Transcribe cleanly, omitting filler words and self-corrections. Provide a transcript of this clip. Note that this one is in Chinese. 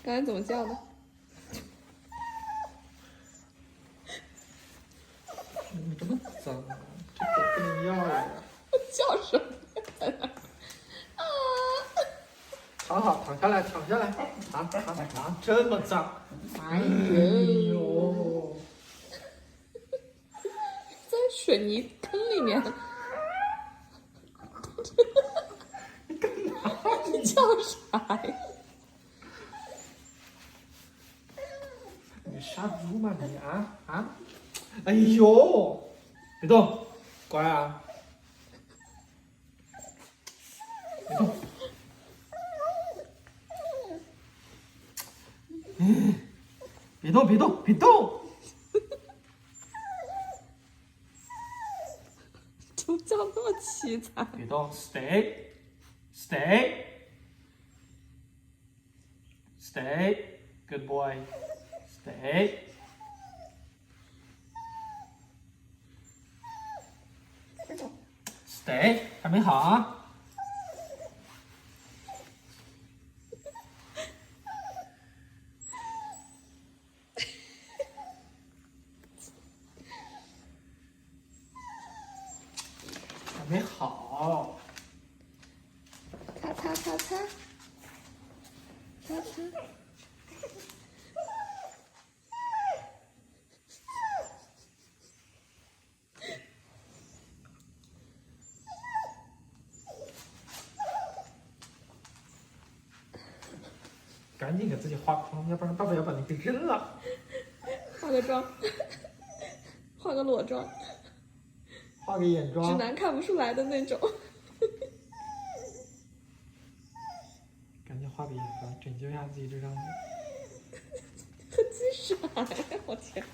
刚才怎么叫的？你这么脏啊！这狗不能要呀！叫什么呀？啊！躺好，躺下来，躺下来，躺，这么脏！哎呦！呦！在水泥坑里面。你叫啥呀？你杀猪吗你啊？哎呦！别动，乖啊！别动。别动，别动，别动！怎么叫那么凄惨？别动 ，stay，good boy，stay，还没好啊？还没好。擦擦擦擦，擦擦。赶紧给自己化个妆，要不然爸爸要把你给扔了。化个妆，化个裸妆，化个眼妆。直男看不出来的那种。赶紧画个眼妆，拯救一下自己这张脸。很鸡傻呀！我天。